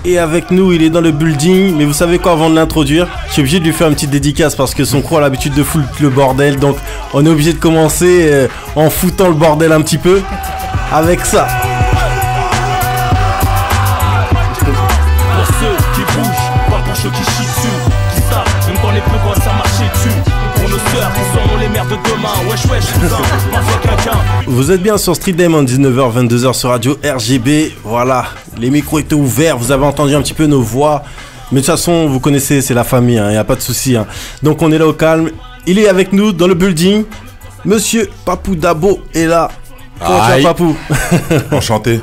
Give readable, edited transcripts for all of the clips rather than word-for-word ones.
est avec nous, il est dans le building. Mais vous savez quoi, avant de l'introduire, je suis obligé de lui faire une petite dédicace parce que son crew a l'habitude de foutre le bordel. Donc on est obligé de commencer en foutant le bordel un petit peu avec ça. Pour ceux qui bougent, pas pour ceux qui chient dessus, qui savent, même quand les plus commencent à marcher dessus. Pour nos sœurs qui seront les mères de demain, wesh wesh, cousin, mafia quelqu'un. Vous êtes bien sur Street Diamond, 19h, 22h sur Radio RGB. Voilà, les micros étaient ouverts, vous avez entendu un petit peu nos voix. Mais de toute façon, vous connaissez, c'est la famille, il n'y a pas de souci. Donc on est là au calme. Il est avec nous dans le building. Monsieur Papou Dabo est là. Comment tu vas, Papou? Enchanté.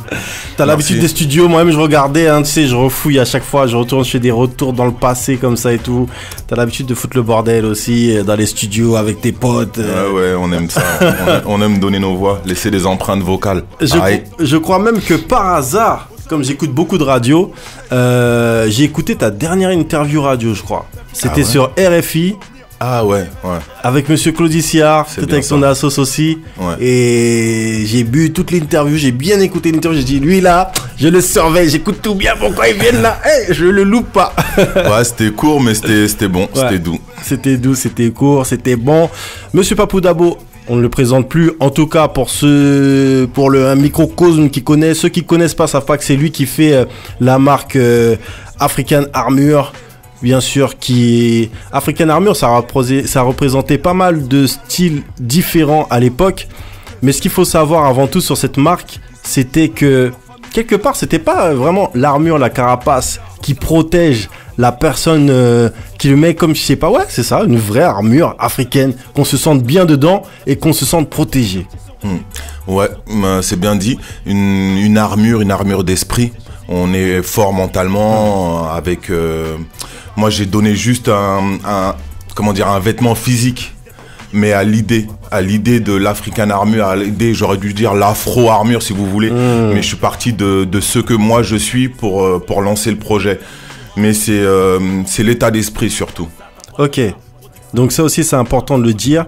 T'as l'habitude des studios, moi-même je regardais, tu sais, je refouille à chaque fois, je retourne, je fais des retours dans le passé comme ça et tout. T'as l'habitude de foutre le bordel aussi dans les studios avec tes potes. Ouais, on aime ça. on aime donner nos voix, laisser des empreintes vocales. Je crois même que par hasard, comme j'écoute beaucoup de radio, j'ai écouté ta dernière interview radio, je crois. C'était sur RFI. Ah ouais. Avec Monsieur Claudie Siard, peut-être avec son assos aussi. Ouais. Et j'ai bu toute l'interview, j'ai bien écouté l'interview, j'ai dit lui là, je le surveille, j'écoute tout bien, pourquoi il vient là, je le loupe pas. Ouais, c'était court mais c'était bon, c'était doux. C'était doux, c'était court, c'était bon. Monsieur Papou Dabo, on ne le présente plus, en tout cas pour un microcosme qui connaît, ceux qui connaissent pas savent pas que c'est lui qui fait la marque African Armure. Bien sûr, African Armure, ça représentait pas mal de styles différents à l'époque. Mais ce qu'il faut savoir avant tout sur cette marque, c'était que quelque part, c'était pas vraiment l'armure, la carapace qui protège la personne qui le met comme, je sais pas, c'est ça, une vraie armure africaine, qu'on se sente bien dedans et qu'on se sente protégé. Ouais, c'est bien dit. Une armure d'esprit. On est fort mentalement avec... moi, j'ai donné juste un vêtement physique, mais à l'idée de l'African Armure, à l'idée, j'aurais dû dire l'Afro Armure si vous voulez, mais je suis parti de ce que moi je suis pour lancer le projet. Mais c'est l'état d'esprit surtout. Ok, donc ça aussi c'est important de le dire.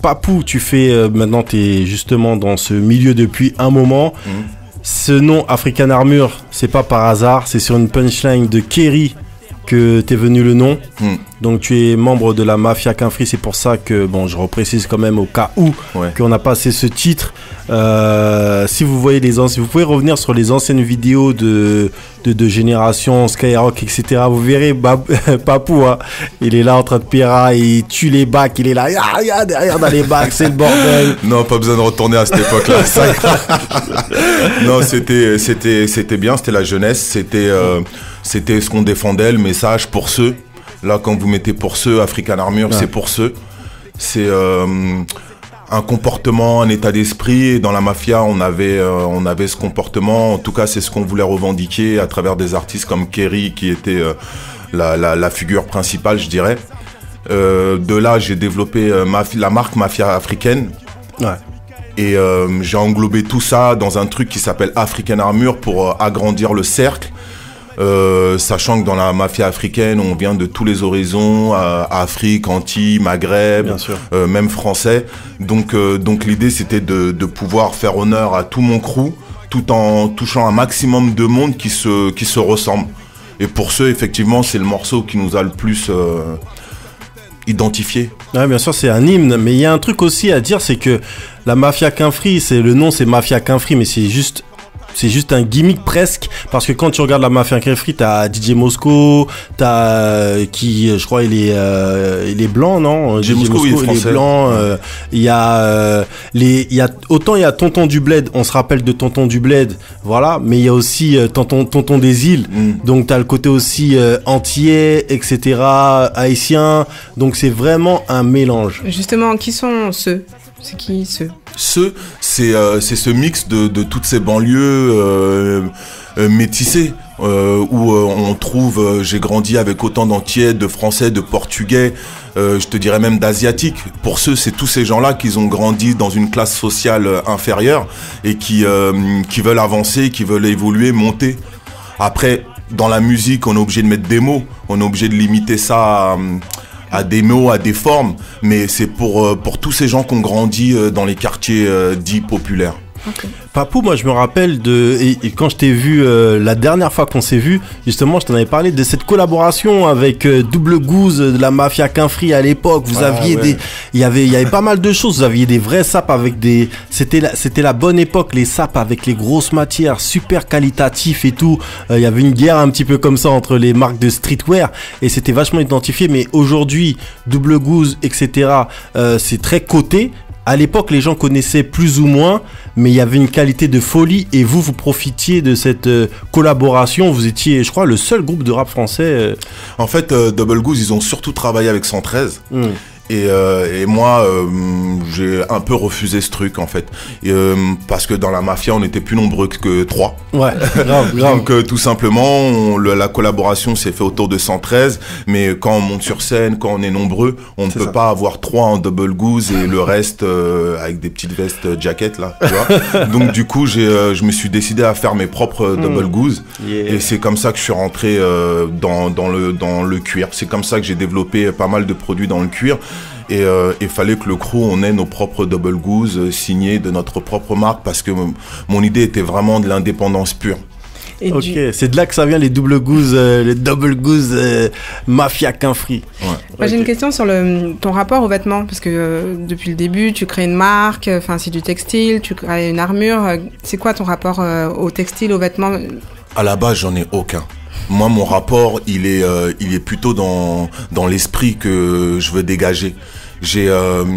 Papou, tu fais maintenant, tu es justement dans ce milieu depuis un moment. Ce nom African Armure, c'est pas par hasard, c'est sur une punchline de Kerry que t'es venu le nom. Donc tu es membre de la Mafia Quinfri, c'est pour ça que, je reprécise quand même au cas où qu'on a passé ce titre. Si vous voyez vous pouvez revenir sur les anciennes vidéos de Génération, Skyrock, etc. Vous verrez Papou, il est là en train de pérailler, il tue les bacs, il est là, derrière dans les bacs, c'est le bordel. Non, pas besoin de retourner à cette époque-là. Non, c'était bien, c'était la jeunesse, c'était ce qu'on défendait, le message pour ceux. Là, quand vous mettez pour ceux, African Armure, c'est pour ceux. C'est un comportement, un état d'esprit. Et dans la mafia, on avait ce comportement. En tout cas, c'est ce qu'on voulait revendiquer à travers des artistes comme Kerry, qui était la figure principale, je dirais. De là, j'ai développé la marque Mafia Africaine. Ouais. Et j'ai englobé tout ça dans un truc qui s'appelle African Armure pour agrandir le cercle. Sachant que dans la mafia africaine, on vient de tous les horizons, Afrique, Antilles, Maghreb, même français. Donc l'idée, c'était de pouvoir faire honneur à tout mon crew, tout en touchant un maximum de monde qui se ressemble. Et pour ceux, effectivement, c'est le morceau qui nous a le plus identifié. Ouais, bien sûr, c'est un hymne, mais il y a un truc aussi à dire, c'est que la Mafia Quinfri, le nom c'est Mafia Quinfri, mais c'est juste un gimmick presque, parce que quand tu regardes la Mafia Quinfri, t'as DJ Mosco, je crois il est blanc, non? DJ Mosco, il est blanc. Il y a Tonton du Bled, on se rappelle de Tonton du Bled, voilà, mais il y a aussi Tonton des îles, donc t'as le côté aussi antillais, etc., haïtien, donc c'est vraiment un mélange. Justement, qui sont ceux? C'est qui ceux? C'est ce mix de toutes ces banlieues métissées où on trouve, j'ai grandi avec autant d'Antillais, de Français, de Portugais, je te dirais même d'Asiatiques. Pour ceux, c'est tous ces gens-là qui ont grandi dans une classe sociale inférieure et qui veulent avancer, qui veulent évoluer, monter. Après, dans la musique, on est obligé de mettre des mots, on est obligé de limiter ça à des mots, à des formes, mais c'est pour tous ces gens qui ont grandi dans les quartiers dits populaires. Ok. Papou, moi je me rappelle et quand je t'ai vu la dernière fois qu'on s'est vu, justement je t'en avais parlé de cette collaboration avec Double Goose de la Mafia Quinfri à l'époque. Vous aviez il y avait pas mal de choses. Vous aviez des vrais sapes avec c'était la bonne époque, les sapes avec les grosses matières, super qualitatifs et tout. Il y avait une guerre un petit peu comme ça entre les marques de streetwear et c'était vachement identifié. Mais aujourd'hui, Double Goose, etc., c'est très coté. À l'époque, les gens connaissaient plus ou moins, mais il y avait une qualité de folie et vous profitiez de cette collaboration. Vous étiez, je crois, le seul groupe de rap français. En fait, Double Goose, ils ont surtout travaillé avec 113. Et moi, j'ai un peu refusé ce truc en fait, parce que dans la mafia, on n'était plus nombreux que 3. Ouais, grave. Donc tout simplement, la collaboration s'est faite autour de 113, mais quand on monte sur scène, quand on est nombreux, on ne peut pas avoir 3 en Double Goose et le reste avec des petites vestes jacket là, tu vois. Donc du coup, je me suis décidé à faire mes propres Double Goose, et c'est comme ça que je suis rentré dans le cuir. C'est comme ça que j'ai développé pas mal de produits dans le cuir. Et il fallait que le crew, on ait nos propres Double Goose signés de notre propre marque, parce que mon idée était vraiment de l'indépendance pure. Et Ok, c'est de là que ça vient, les Double Goose Mafia Quinfri. Ouais. Moi, j'ai une question sur ton rapport aux vêtements, parce que depuis le début, tu crées une marque, enfin c'est du textile, tu crées une armure. C'est quoi ton rapport au textile, aux vêtements? À la base, j'en ai aucun. Moi, mon rapport, il est plutôt dans l'esprit que je veux dégager. Le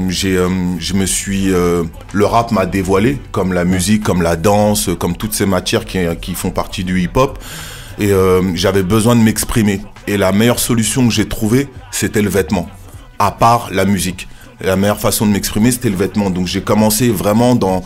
rap m'a dévoilé, comme la musique, comme la danse, comme toutes ces matières qui font partie du hip-hop. Et j'avais besoin de m'exprimer. Et la meilleure solution que j'ai trouvée, c'était le vêtement, à part la musique. La meilleure façon de m'exprimer, c'était le vêtement. Donc j'ai commencé vraiment dans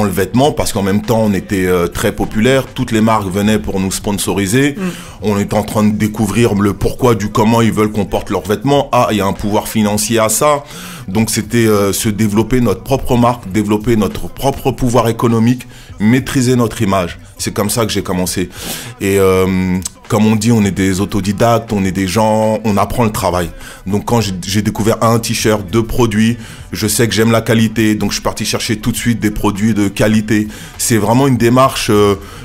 le vêtement, parce qu'en même temps, on était très populaire. Toutes les marques venaient pour nous sponsoriser. On était en train de découvrir le pourquoi du comment ils veulent qu'on porte leurs vêtements. Ah, il y a un pouvoir financier à ça. Donc c'était se développer notre propre marque, développer notre propre pouvoir économique, maîtriser notre image. C'est comme ça que j'ai commencé. Et comme on dit, on est des autodidactes, on est des gens, on apprend le travail. Donc quand j'ai découvert un t-shirt, 2 produits, je sais que j'aime la qualité, donc je suis parti chercher tout de suite des produits de qualité. C'est vraiment une démarche,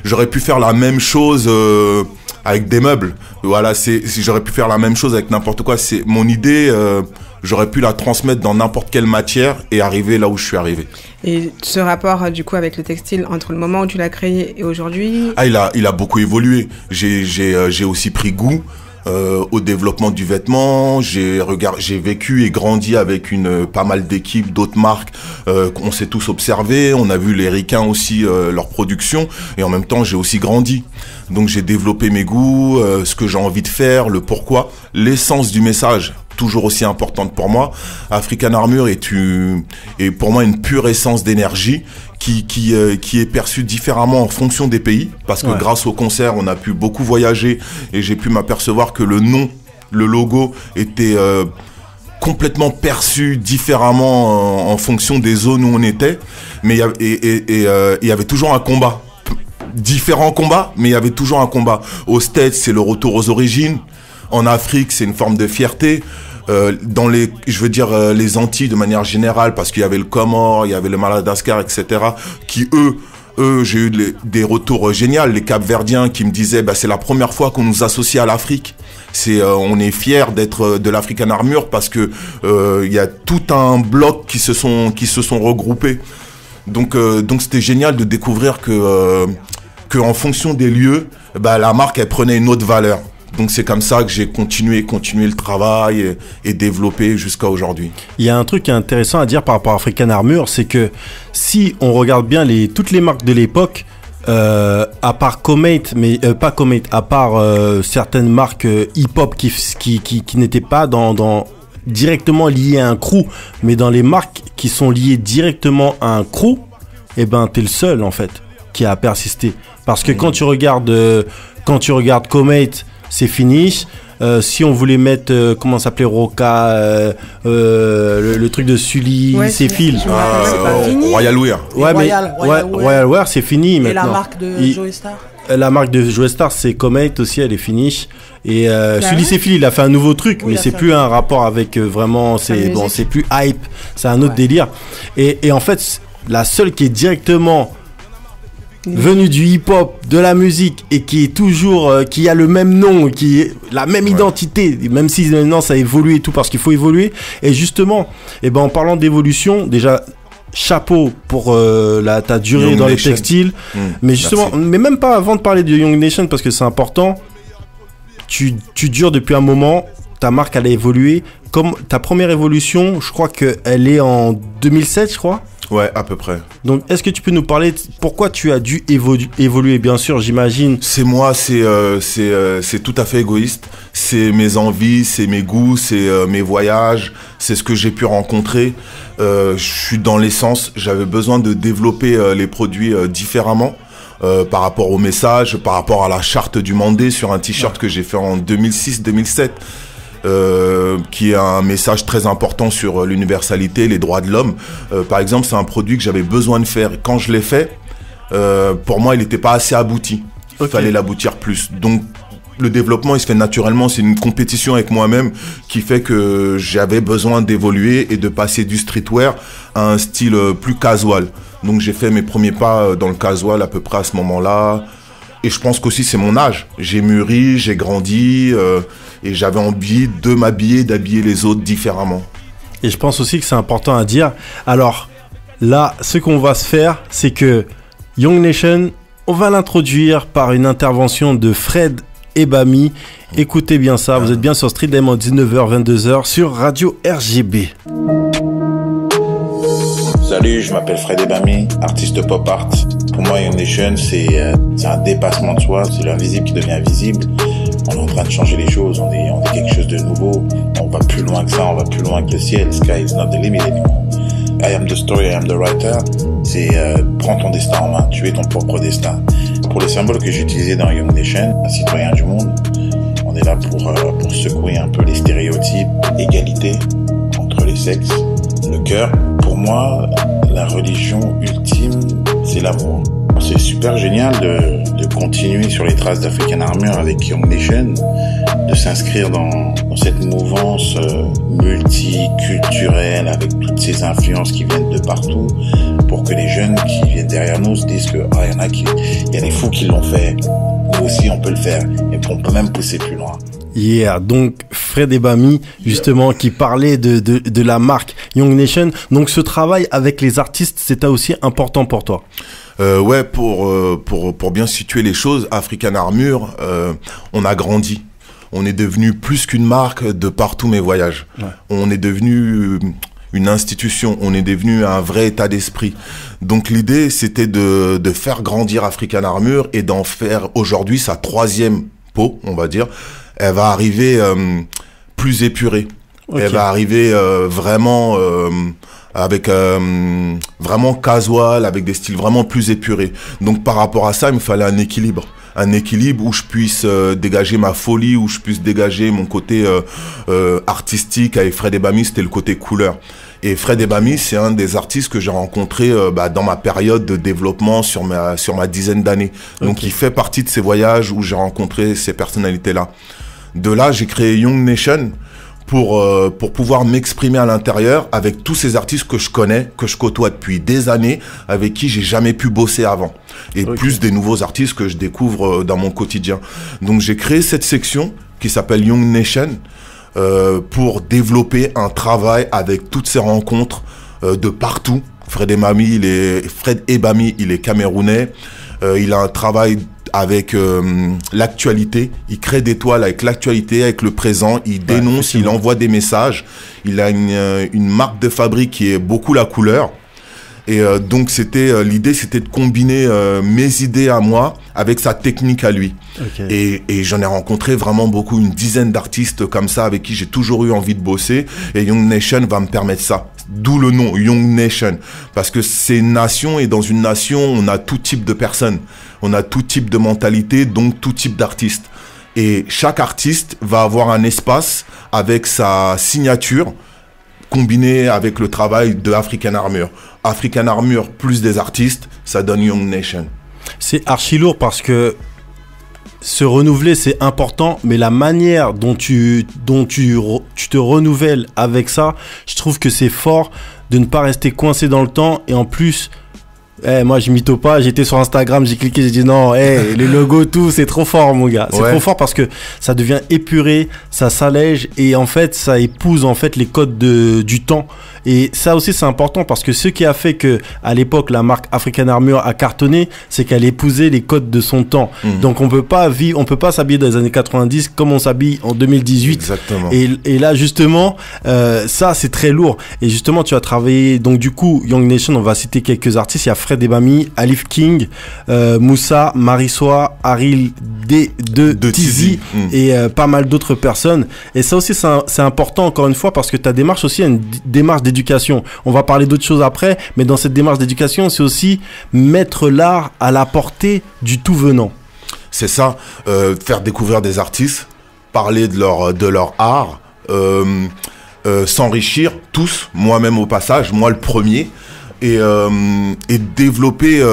j'aurais pu faire la même chose avec des meubles. Voilà, j'aurais pu faire la même chose avec n'importe quoi. C'est mon idée, j'aurais pu la transmettre dans n'importe quelle matière et arriver là où je suis arrivé. Et ce rapport du coup avec le textile, entre le moment où tu l'as créé et aujourd'hui? Ah, il a beaucoup évolué. J'ai aussi pris goût au développement du vêtement. J'ai vécu et grandi avec pas mal d'équipes, d'autres marques qu'on s'est tous observés. On a vu les ricains aussi, leur production, et en même temps j'ai aussi grandi. Donc j'ai développé mes goûts, ce que j'ai envie de faire, le pourquoi, l'essence du message, toujours aussi importante pour moi. African Armure est pour moi une pure essence d'énergie qui est perçue différemment en fonction des pays, parce que grâce au concert, on a pu beaucoup voyager et j'ai pu m'apercevoir que le nom, le logo était complètement perçu différemment en fonction des zones où on était. Mais il y avait toujours un combat. Différents combats, mais il y avait toujours un combat. Aux States, c'est le retour aux origines. En Afrique, c'est une forme de fierté. Dans les Antilles de manière générale, parce qu'il y avait le Comore, il y avait le Madagascar, etc., qui eux, j'ai eu des retours géniaux. Les Cap-Verdiens qui me disaient, c'est la première fois qu'on nous associe à l'Afrique. On est fiers d'être de l'African Armure, parce que il y a tout un bloc qui se sont regroupés. Donc c'était génial de découvrir que en fonction des lieux, la marque elle prenait une autre valeur. Donc c'est comme ça que j'ai continué le travail et développé jusqu'à aujourd'hui. Il y a un truc intéressant à dire par rapport à African Armure, c'est que si on regarde bien toutes les marques de l'époque, à part Comate, mais pas Comate, à part certaines marques hip-hop qui n'étaient pas directement liées à un crew, mais dans les marques qui sont liées directement à un crew, t'es le seul en fait qui a persisté. Parce que quand tu regardes Comate, c'est fini. Si on voulait mettre, comment ça s'appelait, Roca, le truc de Sully, c'est fini. Royal Wear. Royal Wear, c'est fini maintenant. Et la marque de Joe Star? La marque de Joe Star, c'est Comate aussi, elle est finie. Et Sully, c'est fini, il a fait un nouveau truc, mais c'est plus un rapport avec vraiment, c'est plus hype, c'est un autre délire. Et en fait, la seule qui est directement venu du hip-hop, de la musique, et qui est toujours, qui a le même nom, qui est la même identité, même si maintenant ça évolue et tout, parce qu'il faut évoluer. Et justement, en parlant d'évolution, déjà, chapeau pour ta durée Young dans Nation. les textiles. Mais justement, mais même pas avant de parler de Young Nation, parce que c'est important, tu dures depuis un moment, ta marque elle a évolué. Comme ta première évolution, je crois qu'elle est en 2007, je crois. Ouais, à peu près. Donc, est-ce que tu peux nous parler de pourquoi tu as dû évoluer? Bien sûr, j'imagine. C'est moi, c'est tout à fait égoïste. C'est mes envies, c'est mes goûts, c'est mes voyages, c'est ce que j'ai pu rencontrer. Je suis dans l'essence, j'avais besoin de développer les produits différemment. Par rapport au message, par rapport à la charte du Mandé sur un t-shirt que j'ai fait en 2006-2007. Qui est un message très important sur l'universalité, les droits de l'homme. Par exemple, c'est un produit que j'avais besoin de faire. Quand je l'ai fait, pour moi, il n'était pas assez abouti. Il fallait l'aboutir plus. Donc, le développement, il se fait naturellement. C'est une compétition avec moi-même qui fait que j'avais besoin d'évoluer et de passer du streetwear à un style plus casual. Donc, j'ai fait mes premiers pas dans le casual à peu près à ce moment-là. Et je pense qu'aussi c'est mon âge. J'ai mûri, j'ai grandi et j'avais envie de m'habiller, d'habiller les autres différemment. Et je pense aussi que c'est important à dire. Alors là, ce qu'on va se faire, c'est que Young Nation, on va l'introduire par une intervention de Fred Ebami. Écoutez bien ça, vous êtes bien sur Street Diamond 19h-22h sur Radio RGB. Salut, je m'appelle Fred Ebami, artiste pop art. Pour moi, Young Nation, c'est un dépassement de soi, c'est l'invisible qui devient visible. On est en train de changer les choses, on est quelque chose de nouveau. On va plus loin que ça, on va plus loin que le ciel. Sky is not the limit anymore. I am the story, I am the writer. C'est prends ton destin en main, tu es ton propre destin. Pour les symboles que j'ai utilisés dans Young Nation, un citoyen du monde, on est là pour secouer un peu les stéréotypes, égalité entre les sexes, le cœur. Pour moi, la religion ultime, c'est l'amour. C'est super génial de continuer sur les traces d'African Armure avec Young Nation, de s'inscrire dans cette mouvance multiculturelle avec toutes ces influences qui viennent de partout, pour que les jeunes qui viennent derrière nous se disent que il y a des fous qui l'ont fait, nous aussi on peut le faire et on peut même pousser plus loin. Yeah, donc Fred Ebami, justement, qui parlait de la marque Young Nation. Donc ce travail avec les artistes, c'était aussi important pour toi? Ouais, pour bien situer les choses, African Armure, on a grandi. On est devenu plus qu'une marque de par tous mes voyages. Ouais. On est devenu une institution, on est devenu un vrai état d'esprit. Donc l'idée, c'était de faire grandir African Armure et d'en faire aujourd'hui sa 3e peau, on va dire. Elle va arriver plus épurée. Okay. Elle va arriver vraiment avec vraiment casual, avec des styles vraiment plus épurés. Donc par rapport à ça, il me fallait un équilibre. Un équilibre où je puisse dégager ma folie, où je puisse dégager mon côté artistique. Avec Fred Ebami, c'était le côté couleur. Et Fred Ebami, c'est un des artistes que j'ai rencontré dans ma période de développement sur ma dizaine d'années. Okay. Donc il fait partie de ces voyages où j'ai rencontré ces personnalités-là. De là, j'ai créé Young Nation pour pouvoir m'exprimer à l'intérieur avec tous ces artistes que je connais, que je côtoie depuis des années, avec qui j'ai jamais pu bosser avant. Et okay. Plus des nouveaux artistes que je découvre dans mon quotidien. Donc j'ai créé cette section qui s'appelle Young Nation pour développer un travail avec toutes ces rencontres de partout. Fred Ebami, il est camerounais. Il a un travail avec l'actualité, il crée des toiles avec l'actualité, avec le présent, il dénonce, il envoie des messages, il a une marque de fabrique qui est beaucoup la couleur, et donc l'idée c'était de combiner mes idées à moi avec sa technique à lui. Okay. Et j'en ai rencontré vraiment beaucoup, une dizaine d'artistes comme ça avec qui j'ai toujours eu envie de bosser, et Young Nation va me permettre ça. D'où le nom, Young Nation. Parce que c'est une nation, et dans une nation, on a tout type de personnes. On a tout type de mentalité, donc tout type d'artistes. Et chaque artiste va avoir un espace avec sa signature, combinée avec le travail de African Armure. African Armure plus des artistes, ça donne Young Nation. C'est archi lourd parce que se renouveler, c'est important, mais la manière dont tu te renouvelles avec ça, je trouve que c'est fort de ne pas rester coincé dans le temps, et en plus Moi, je mytho pas. J'étais sur Instagram, j'ai cliqué, j'ai dit non, les logos, tout, c'est trop fort, mon gars. C'est trop fort parce que ça devient épuré, ça s'allège et en fait, ça épouse en fait les codes du temps. Et ça aussi, c'est important parce que ce qui a fait que, à l'époque, la marque African Armour a cartonné, c'est qu'elle épousait les codes de son temps. Donc, on peut pas s'habiller dans les années 90 comme on s'habille en 2018. Exactement. Et là, justement, ça, c'est très lourd. Et justement, tu as travaillé, donc du coup, Young Nation, on va citer quelques artistes. Il y a Fred Ebami, Alif King, Moussa, Marissois, Aril de Tizi et pas mal d'autres personnes. Et ça aussi, c'est important, encore une fois, parce que ta démarche aussi est une démarche d'éducation. On va parler d'autres choses après, mais dans cette démarche d'éducation, c'est aussi mettre l'art à la portée du tout venant. C'est ça, faire découvrir des artistes, parler de leur art, s'enrichir tous, moi-même au passage, moi le premier, et développer,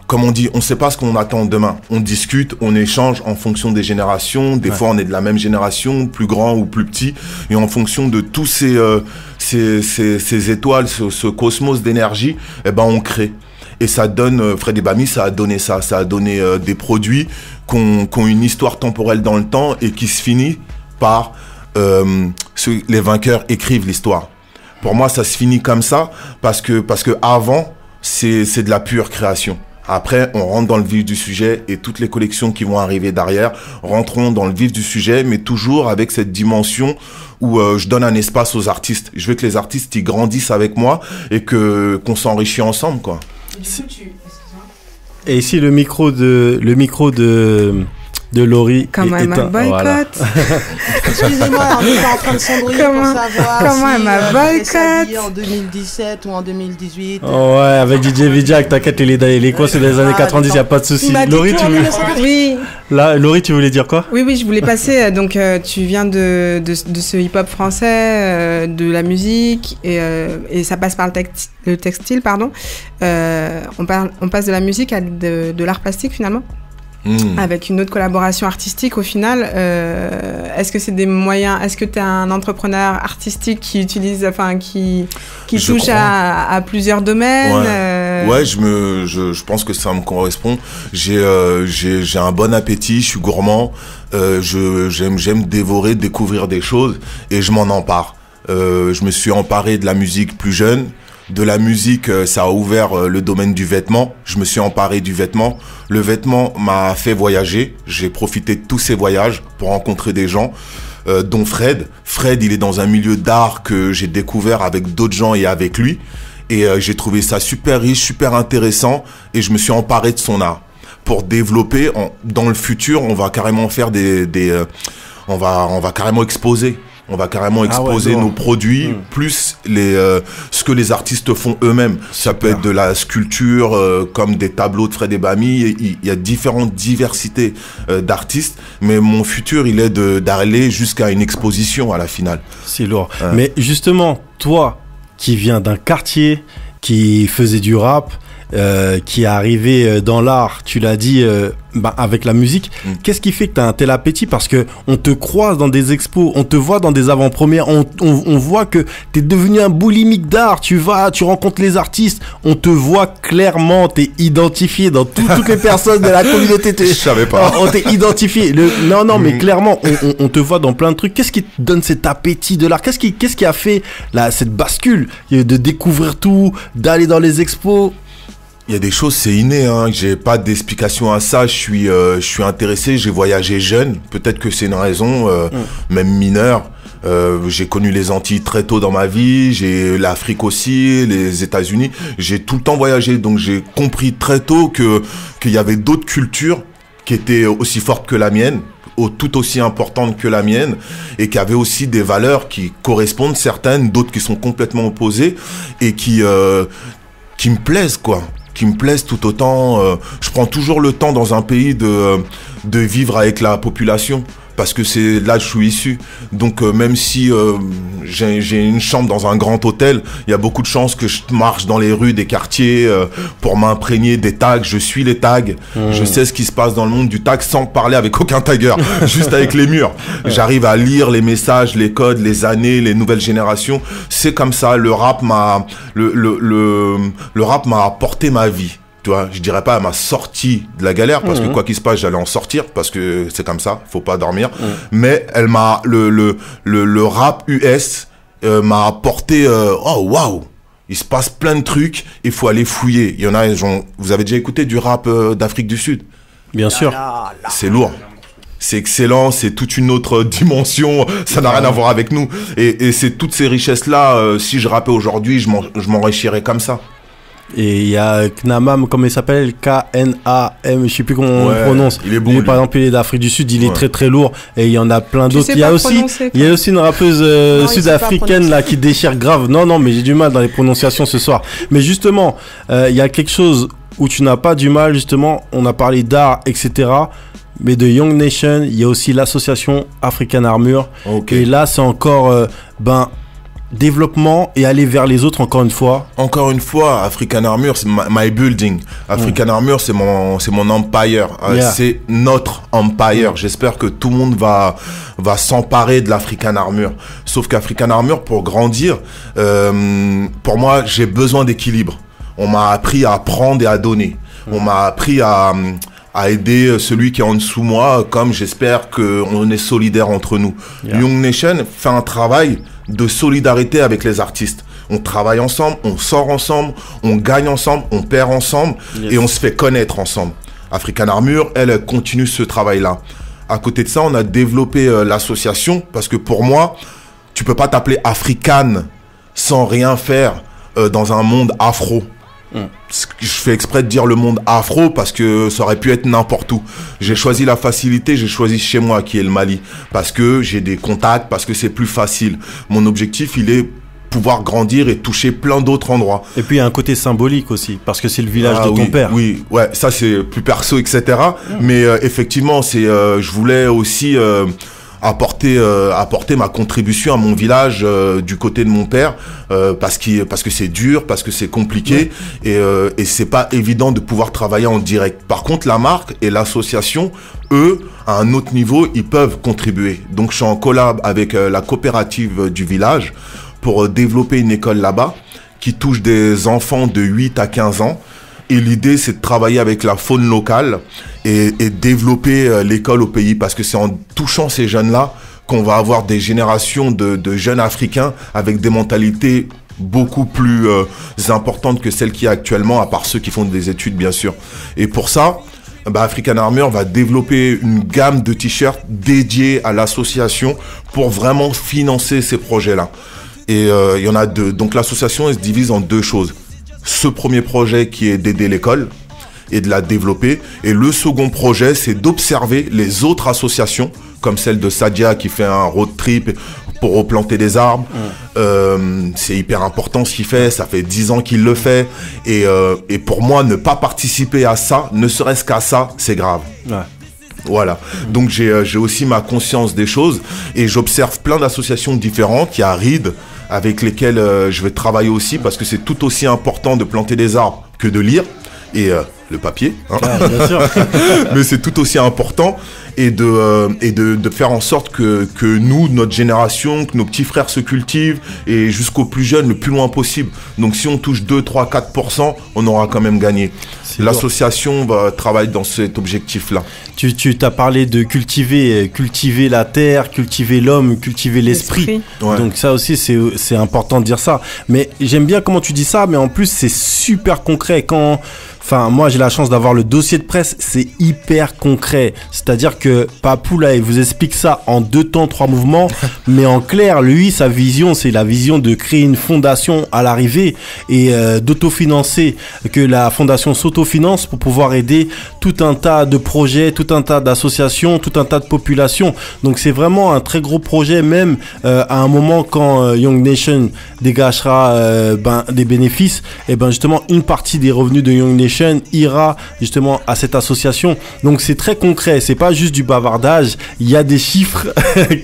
comme on dit, on ne sait pas ce qu'on attend demain. On discute, on échange en fonction des générations. Des fois, on est de la même génération, plus grand ou plus petit. Et en fonction de tous ces étoiles, ce cosmos d'énergie, eh ben, on crée. Et ça donne, Fred Ebami, ça a donné ça. Ça a donné des produits qui ont une histoire temporelle dans le temps et qui se finit par les vainqueurs écrivent l'histoire. Pour moi, ça se finit comme ça parce que avant, c'est de la pure création. Après, on rentre dans le vif du sujet et toutes les collections qui vont arriver derrière rentreront dans le vif du sujet, mais toujours avec cette dimension où je donne un espace aux artistes. Je veux que les artistes ils grandissent avec moi et qu'on s'enrichit ensemble, quoi. Et ici, le micro de Laurie. Comment elle m'a boycott. Voilà. Excusez-moi, on était en train de s'embrouiller pour savoir comment elle m'a boycott en 2017 ou en 2018. Ouais, avec DJ Vidiac, t'inquiète, les quoi, c'est des années 90, y a pas de souci. Laurie, Laurie, tu voulais dire quoi? Oui, je voulais passer. Donc, tu viens de ce hip-hop français, de la musique, et ça passe par le textile, pardon. On passe de la musique à de l'art plastique finalement. Avec une autre collaboration artistique au final. Est-ce que c'est des moyens, est-ce que tu es un entrepreneur artistique qui utilise, qui touche à plusieurs domaines? Ouais, je pense que ça me correspond. J'ai un bon appétit, je suis gourmand, j'aime dévorer, découvrir des choses et je m'en empare. Je me suis emparé de la musique plus jeune. De la musique, ça a ouvert le domaine du vêtement. Je me suis emparé du vêtement. Le vêtement m'a fait voyager. J'ai profité de tous ces voyages pour rencontrer des gens, dont Fred. Fred, il est dans un milieu d'art que j'ai découvert avec d'autres gens et avec lui. Et j'ai trouvé ça super riche, super intéressant. Et je me suis emparé de son art. Pour développer, dans le futur, on va carrément faire on va carrément exposer. On va carrément exposer nos produits, plus ce que les artistes font eux-mêmes. Ça peut être de la sculpture, comme des tableaux de Fred Ebami. Il y a différentes diversités d'artistes. Mais mon futur, il est d'aller jusqu'à une exposition à la finale. C'est lourd. Mais justement, toi, qui viens d'un quartier, qui faisait du rap, qui est arrivé dans l'art, tu l'as dit, avec la musique, qu'est-ce qui fait que tu as un tel appétit? Parce que on te croise dans des expos, on te voit dans des avant-premières, on voit que tu es devenu un boulimique d'art, tu rencontres les artistes, on te voit clairement, tu es identifié dans toutes les personnes de la communauté. Je savais pas. On t'est identifié. Non, mais clairement, on te voit dans plein de trucs. Qu'est-ce qui te donne cet appétit de l'art? Qu'est-ce qui a fait cette bascule de découvrir tout, d'aller dans les expos? Il y a des choses, c'est inné, hein. J'ai pas d'explication à ça. Je suis intéressé. J'ai voyagé jeune. Peut-être que c'est une raison, même mineure. J'ai connu les Antilles très tôt dans ma vie. J'ai l'Afrique aussi, les États-Unis. J'ai tout le temps voyagé, donc j'ai compris très tôt qu'il y avait d'autres cultures qui étaient aussi fortes que la mienne, tout aussi importantes que la mienne, et qui avaient aussi des valeurs qui correspondent, certaines, d'autres qui sont complètement opposées et qui me plaisent, quoi. Qui me plaisent tout autant. Je prends toujours le temps dans un pays de vivre avec la population. parce que c'est là que je suis issu. Donc même si j'ai une chambre dans un grand hôtel, il y a beaucoup de chances que je marche dans les rues des quartiers pour m'imprégner des tags. Je suis les tags, je sais ce qui se passe dans le monde du tag sans parler avec aucun tagger, juste avec les murs. J'arrive à lire les messages, les codes, les années, les nouvelles générations. C'est comme ça. Le rap m'a apporté ma vie. Tu vois, je dirais pas, elle m'a sorti de la galère, parce que quoi qu'il se passe, j'allais en sortir, parce que c'est comme ça, faut pas dormir. Mais elle m'a, le rap US m'a apporté, oh waouh, il se passe plein de trucs, il faut aller fouiller. Il y en a, vous avez déjà écouté du rap d'Afrique du Sud? Bien sûr. C'est lourd. C'est excellent, c'est toute une autre dimension, ça n'a rien à voir avec nous. Et c'est toutes ces richesses-là, si je rappais aujourd'hui, je m'enrichirais comme ça. Et il y a Knamam, comment il s'appelle? K-N-A-M, je sais plus comment on prononce. Il est bon. Par exemple, il est d'Afrique du Sud, il est très très lourd. Et il y en a plein d'autres. Il y a aussi une rappeuse sud-africaine là qui déchire grave. Non, mais j'ai du mal dans les prononciations ce soir. Mais justement, il y a quelque chose où tu n'as pas du mal, justement. On a parlé d'art, etc. Mais de Young Nation, il y a aussi l'association African Armure. Okay. Et là, c'est encore, développement et aller vers les autres encore une fois. Encore une fois, African Armure, c'est my building. African Armure, c'est mon empire. C'est notre empire. J'espère que tout le monde va s'emparer de l'African Armure. Sauf qu'African Armure, pour grandir, pour moi, j'ai besoin d'équilibre. On m'a appris à prendre et à donner. On m'a appris à aider celui qui est en dessous moi, comme j'espère qu'on est solidaires entre nous. Young Nation fait un travail de solidarité avec les artistes. On travaille ensemble, on sort ensemble, on gagne ensemble, on perd ensemble et on se fait connaître ensemble. African Armure, elle continue ce travail-là. À côté de ça, on a développé l'association parce que pour moi, tu peux pas t'appeler African sans rien faire dans un monde afro. Je fais exprès de dire le monde afro parce que ça aurait pu être n'importe où. J'ai choisi la facilité, j'ai choisi chez moi qui est le Mali parce que j'ai des contacts, parce que c'est plus facile. Mon objectif, il est pouvoir grandir et toucher plein d'autres endroits. Et puis il y a un côté symbolique aussi parce que c'est le village de ton père. Oui, ouais, ça c'est plus perso, etc. Mais effectivement, je voulais aussi apporter ma contribution à mon village du côté de mon père parce que c'est dur, parce que c'est compliqué et c'est pas évident de pouvoir travailler en direct. Par contre, la marque et l'association, eux, à un autre niveau, ils peuvent contribuer. Donc je suis en collab avec la coopérative du village pour développer une école là-bas qui touche des enfants de 8 à 15 ans. Et l'idée, c'est de travailler avec la faune locale et développer l'école au pays. Parce que c'est en touchant ces jeunes-là qu'on va avoir des générations de jeunes Africains avec des mentalités beaucoup plus importantes que celles qu'il y a actuellement, à part ceux qui font des études, bien sûr. Et pour ça, African Armure va développer une gamme de t-shirts dédiés à l'association pour vraiment financer ces projets-là. Et il y en a deux. Donc l'association, elle se divise en deux choses. Ce premier projet qui est d'aider l'école et de la développer. Et le second projet, c'est d'observer les autres associations, comme celle de Sadia qui fait un road trip pour replanter des arbres. C'est hyper important ce qu'il fait, ça fait 10 ans qu'il le fait. Et pour moi, ne pas participer à ça, ne serait-ce qu'à ça, c'est grave. Voilà, donc j'ai aussi ma conscience des choses et j'observe plein d'associations différentes. Il y a RID avec lesquelles je vais travailler aussi parce que c'est tout aussi important de planter des arbres que de lire et le papier, hein. Bien sûr. Mais c'est tout aussi important et de faire en sorte que nous, notre génération, que nos petits frères se cultivent et jusqu'aux plus jeunes le plus loin possible. Donc si on touche 2, 3, 4%, on aura quand même gagné. L'association va travailler dans cet objectif-là. Tu t'as parlé de cultiver la terre, cultiver l'homme, cultiver l'esprit. Ouais. Donc ça aussi, c'est important de dire ça. Mais j'aime bien comment tu dis ça, mais en plus, c'est super concret. Enfin, moi, j'ai la chance d'avoir le dossier de presse, c'est hyper concret. C'est-à-dire que Papou, là, il vous explique ça en 2 temps, 3 mouvements. Mais en clair, lui, sa vision, c'est la vision de créer une fondation à l'arrivée et d'autofinancer, que la fondation s'autofinance pour pouvoir aider tout un tas de projets, tout un tas d'associations, tout un tas de populations. Donc, c'est vraiment un très gros projet, même à un moment quand Young Nation dégagera des bénéfices, et ben justement, une partie des revenus de Young Nation contribuera justement à cette association. Donc c'est très concret, c'est pas juste du bavardage, il y a des chiffres,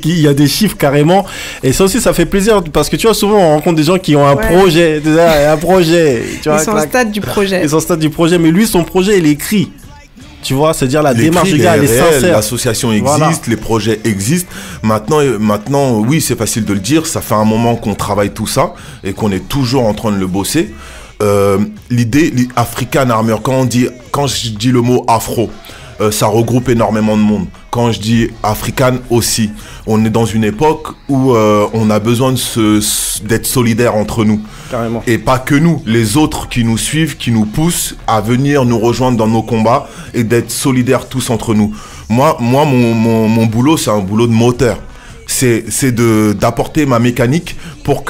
il y a des chiffres carrément. Et ça aussi, ça fait plaisir parce que tu vois, souvent on rencontre des gens qui ont un projet, tu vois, ils sont au stade du projet. Ils sont au stade du projet, mais lui, son projet, il est écrit. Tu vois, c'est-à-dire la démarche du gars, elle est sincère. L'association existe, les projets existent. Maintenant, oui, c'est facile de le dire. Ça fait un moment qu'on travaille tout ça et qu'on est toujours en train de le bosser. L'idée, African Armor, quand je dis le mot afro, ça regroupe énormément de monde. Quand je dis africaine aussi, on est dans une époque où on a besoin d'être solidaires entre nous. Carrément. Et pas que nous, les autres qui nous suivent, qui nous poussent à venir nous rejoindre dans nos combats et d'être solidaires tous entre nous. Moi, mon boulot, c'est un boulot de moteur. C'est d'apporter ma mécanique pour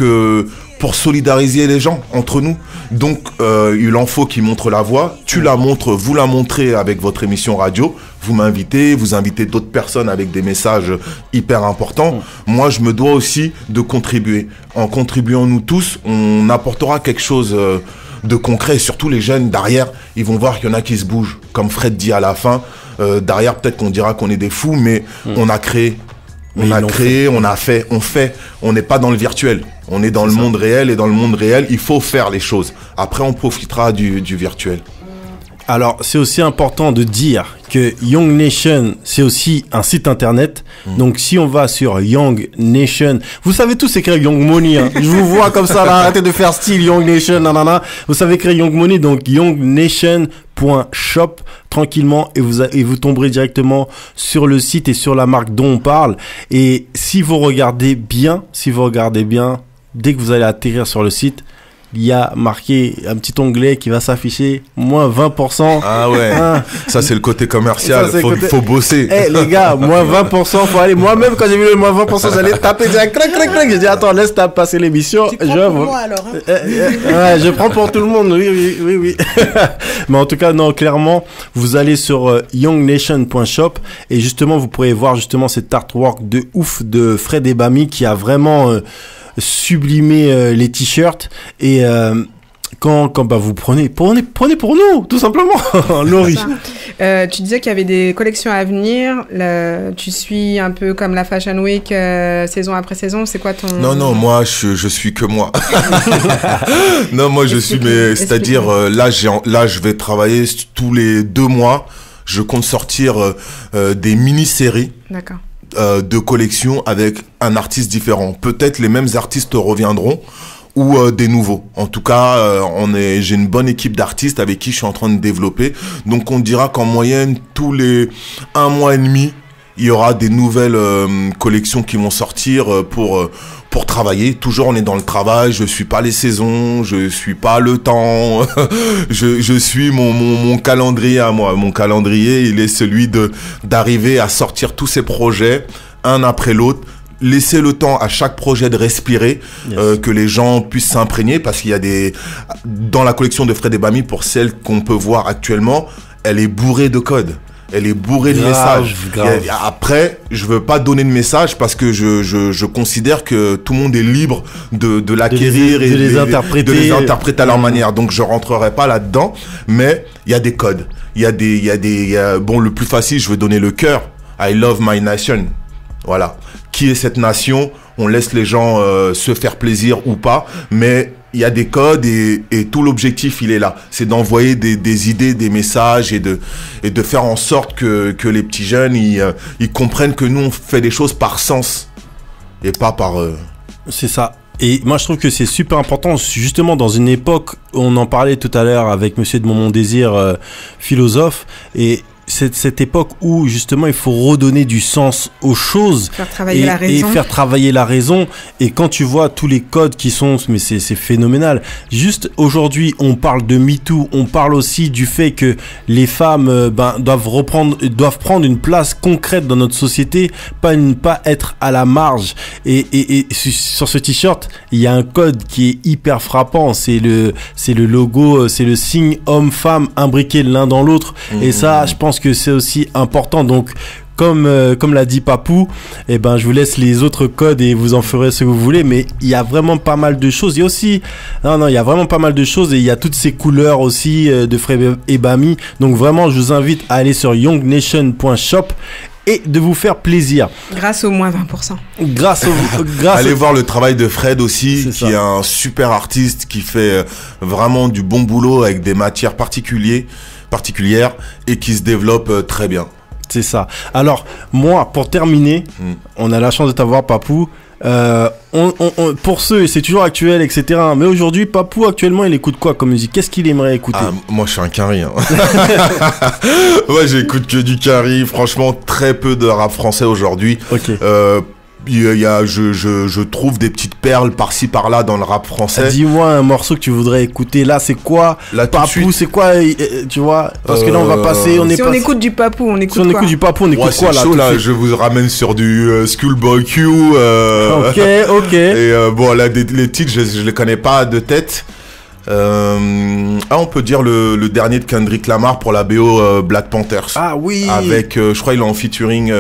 solidariser les gens entre nous. Donc, il en faut qu'ils montrent la voie. Tu la montres, vous la montrez avec votre émission radio. Vous m'invitez, vous invitez d'autres personnes avec des messages hyper importants. Moi, je me dois aussi de contribuer. En contribuant nous tous, on apportera quelque chose de concret. Surtout les jeunes derrière, ils vont voir qu'il y en a qui se bougent. Comme Fred dit à la fin, derrière peut-être qu'on dira qu'on est des fous, mais on a créé. On a créé, on a fait, on fait. On n'est pas dans le virtuel. On est dans le monde réel et dans le monde réel, il faut faire les choses. Après, on profitera du virtuel. Alors, c'est aussi important de dire que Young Nation, c'est aussi un site internet. Donc, si on va sur Young Nation, vous savez tous écrire Young Money. Hein. Je vous vois comme ça, là, arrêtez de faire style Young Nation, nanana. Vous savez écrire Young Money, donc youngnation.shop tranquillement et vous tomberez directement sur le site et sur la marque dont on parle. Et si vous regardez bien, dès que vous allez atterrir sur le site, il y a marqué un petit onglet qui va s'afficher moins 20%. Ah ouais, ça c'est le côté commercial, faut bosser. Eh les gars, moins 20%, faut aller. Moi-même quand j'ai vu le moins 20%, j'allais taper direct, crac. J'ai dit attends, laisse passer l'émission. Tu prends pour moi alors hein. Ouais, je prends pour tout le monde, oui. Mais en tout cas, non, clairement, vous allez sur youngnation.shop et justement, vous pourrez voir justement cet artwork de ouf de Fred Ebami qui a vraiment... sublimer les t-shirts et quand vous prenez pour nous tout simplement. Laurie, tu disais qu'il y avait des collections à venir. Tu suis un peu comme la Fashion Week saison après saison. C'est quoi ton... Non, moi je suis que moi. Non, moi je suis, mais c'est-à-dire là je vais travailler tous les 2 mois. Je compte sortir des mini-séries. D'accord. De collection avec un artiste différent. Peut-être les mêmes artistes reviendront ou des nouveaux. En tout cas, j'ai une bonne équipe d'artistes avec qui je suis en train de développer. Donc on dira qu'en moyenne, tous les 1 mois et demi, il y aura des nouvelles collections qui vont sortir pour travailler. Toujours on est dans le travail, je suis pas les saisons, je suis pas le temps, je suis mon calendrier à moi. Mon calendrier, il est celui d'arriver à sortir tous ces projets, un après l'autre, laisser le temps à chaque projet de respirer, que les gens puissent s'imprégner, parce qu'il y a dans la collection de Fred Ebami, pour celle qu'on peut voir actuellement, elle est bourrée de codes. Elle est bourrée de messages. Après, je veux pas donner de messages parce que je considère que tout le monde est libre de l'acquérir et de les interpréter à leur manière. Donc, je rentrerai pas là-dedans. Mais il y a des codes. Bon, le plus facile, je veux donner le cœur. I love my nation. Voilà. Qui est cette nation? On laisse les gens se faire plaisir ou pas. Mais il y a des codes et tout l'objectif, il est là. C'est d'envoyer des idées, des messages et de faire en sorte que les petits jeunes, ils comprennent que nous, on fait des choses par sens et pas par... C'est ça. Et moi, je trouve que c'est super important, justement, dans une époque, on en parlait tout à l'heure avec Monsieur de Montmont-Désir, philosophe, et cette époque où justement il faut redonner du sens aux choses, faire travailler la raison. Et faire travailler la raison. Et quand tu vois tous les codes qui sont, mais c'est phénoménal. Juste aujourd'hui, on parle de MeToo, on parle aussi du fait que les femmes doivent prendre une place concrète dans notre société, pas être à la marge. Et sur ce t-shirt, il y a un code qui est hyper frappant. C'est le logo, c'est le signe homme-femme imbriqué l'un dans l'autre. Et ça, je pense que c'est aussi important. Donc comme l'a dit Papou, eh ben, je vous laisse les autres codes et vous en ferez ce que vous voulez, mais il y a vraiment pas mal de choses. Il y a aussi, il y a vraiment pas mal de choses et il y a toutes ces couleurs aussi de Fred et Bami. Donc vraiment, je vous invite à aller sur youngnation.shop et de vous faire plaisir. Grâce au moins 20%. Allez voir le travail de Fred aussi, qui est un super artiste, qui fait vraiment du bon boulot avec des matières particulières et qui se développe très bien. C'est ça. Alors, moi, pour terminer, on a la chance de t'avoir, Papou. Pour ceux, c'est toujours actuel, etc. Mais aujourd'hui, Papou, actuellement, il écoute quoi comme musique? Qu'est-ce qu'il aimerait écouter? Moi, je suis un carry. Hein. Moi, j'écoute que du carry. Franchement, très peu de rap français aujourd'hui. Ok. Je trouve des petites perles par-ci par-là dans le rap français. Dis-moi un morceau que tu voudrais écouter. Là, c'est quoi? Là, Papou, c'est quoi? Tu vois? Parce que là, on va passer. On écoute du Papou, on écoute quoi? Si on écoute du Papou, on écoute quoi là? C'est chaud, là. Je vous ramène sur du Schoolboy Q. Ok. Et bon, là, les titres, je les connais pas de tête. On peut dire le dernier de Kendrick Lamar pour la BO Black Panthers. Ah oui. Avec, je crois, il est en featuring.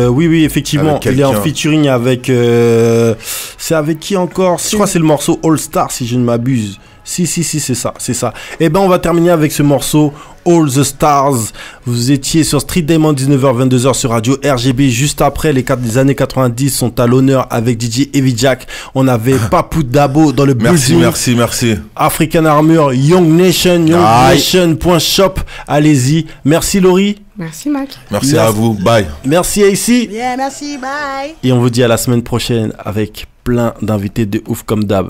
Oui, effectivement, il est en featuring avec. C'est avec qui encore? Je crois que c'est le morceau All Star, si je ne m'abuse. Si, c'est ça. Et ben, on va terminer avec ce morceau All the Stars. Vous étiez sur Street Diamond 19h-22h sur Radio RGB. Juste après, les années 90 sont à l'honneur avec DJ Heavy Jack. On avait Papou Dabo dans le building. Merci. African Armure, Young Nation, youngnation.shop. Allez-y. Merci Laurie. Merci Mac. Merci à vous. Bye. Merci AC. Yeah, merci. Bye. Et on vous dit à la semaine prochaine avec plein d'invités de ouf comme d'hab.